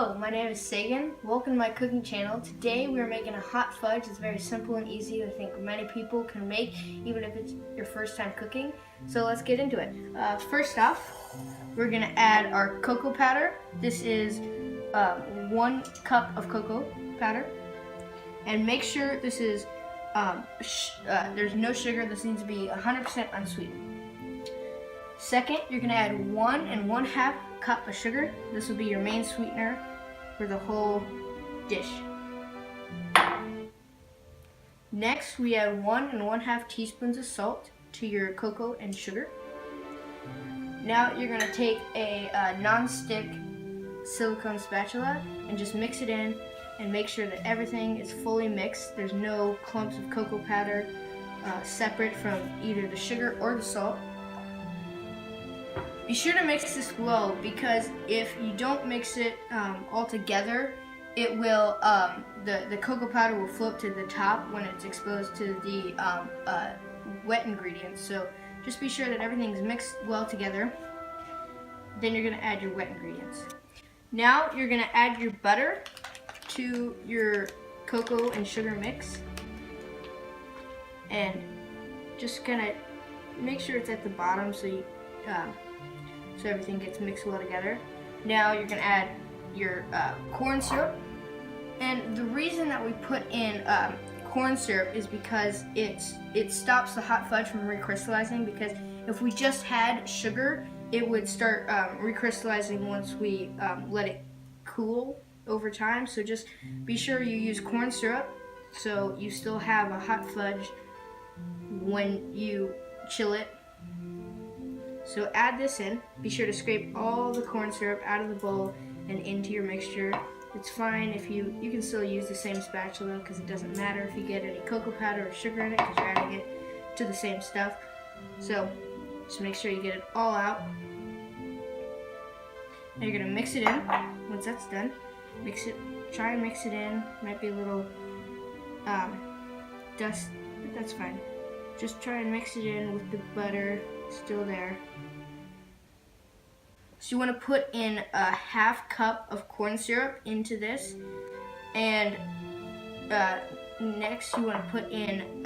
Hello, my name is Sagan. Welcome to my cooking channel. Today we are making a hot fudge. It's very simple and easy. I think many people can make, even if it's your first time cooking. So let's get into it. First off, we're going to add our cocoa powder. This is 1 cup of cocoa powder. And make sure this is, there's no sugar. This needs to be 100% unsweetened. Second, you're going to add 1 1/2 cup of sugar. This will be your main sweetener for the whole dish. Next, we add 1 1/2 teaspoons of salt to your cocoa and sugar. Now you're going to take a non-stick silicone spatula and just mix it in and make sure that everything is fully mixed. There's no clumps of cocoa powder separate from either the sugar or the salt. Be sure to mix this well, because if you don't mix it all together, it will the cocoa powder will float to the top when it's exposed to the wet ingredients. So just be sure that everything's mixed well together. Then you're going to add your wet ingredients. Now you're going to add your butter to your cocoa and sugar mix, and just kind of make sure it's at the bottom so you so everything gets mixed well together. Now you're going to add your corn syrup, and the reason that we put in corn syrup is because it stops the hot fudge from recrystallizing, because if we just had sugar, it would start recrystallizing once we let it cool over time. So just be sure you use corn syrup so you still have a hot fudge when you chill it. So add this in. Be sure to scrape all the corn syrup out of the bowl and into your mixture. It's fine if you can still use the same spatula, because it doesn't matter if you get any cocoa powder or sugar in it, because you're adding it to the same stuff. So just make sure you get it all out. Now you're going to mix it in. Once that's done, mix it. Try and mix it in. Might be a little dust, but that's fine. Just try and mix it in with the butter still there. So you want to put in a 1/2 cup of corn syrup into this, and next you want to put in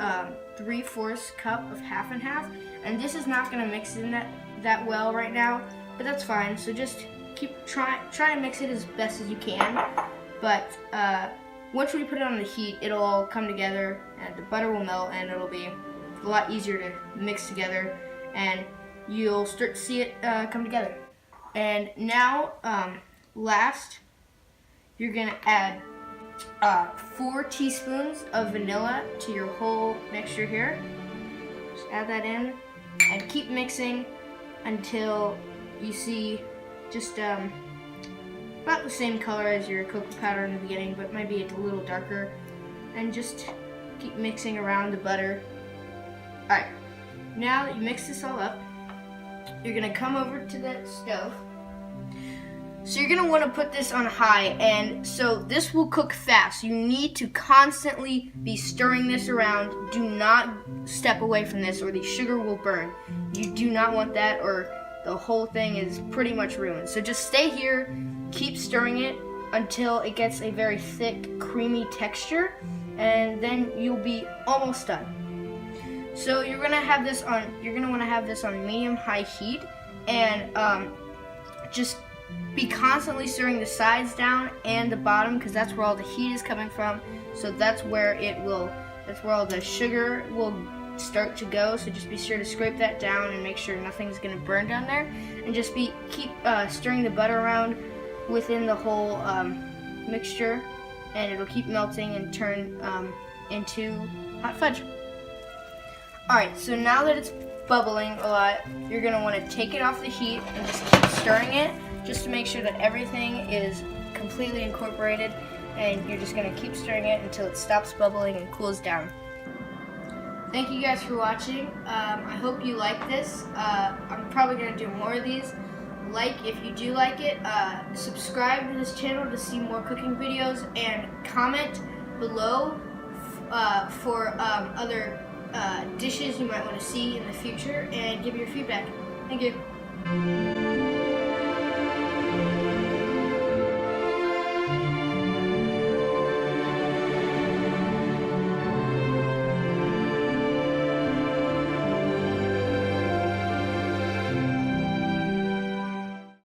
3/4 cup of 1/2 and 1/2. And this is not going to mix in that well right now, but that's fine. So just try and mix it as best as you can. But once we put it on the heat, it'll all come together, and the butter will melt, and it'll be a lot easier to mix together, and you'll start to see it come together. And now, last, you're going to add 4 teaspoons of vanilla to your whole mixture here. Just add that in and keep mixing until you see just about the same color as your cocoa powder in the beginning, but maybe a little darker. And just keep mixing around the butter. Alright, now that you mix this all up, you're going to come over to the stove. So you're going to want to put this on high, and so this will cook fast. You need to constantly be stirring this around. Do not step away from this or the sugar will burn. You do not want that, or the whole thing is pretty much ruined. So just stay here, keep stirring it until it gets a very thick, creamy texture, and then you'll be almost done. So you're gonna want to have this on medium-high heat, and just be constantly stirring the sides down and the bottom, because that's where all the heat is coming from. So that's where all the sugar will start to go. So just be sure to scrape that down and make sure nothing's gonna burn down there, and just keep stirring the butter around within the whole mixture, and it'll keep melting and turn into hot fudge. Alright, so now that it's bubbling a lot, you're going to want to take it off the heat and just keep stirring it, just to make sure that everything is completely incorporated, and you're just going to keep stirring it until it stops bubbling and cools down. Thank you guys for watching. I hope you like this. I'm probably going to do more of these. If you do like it, subscribe to this channel to see more cooking videos, and comment below for other dishes you might want to see in the future, and give your feedback. Thank you.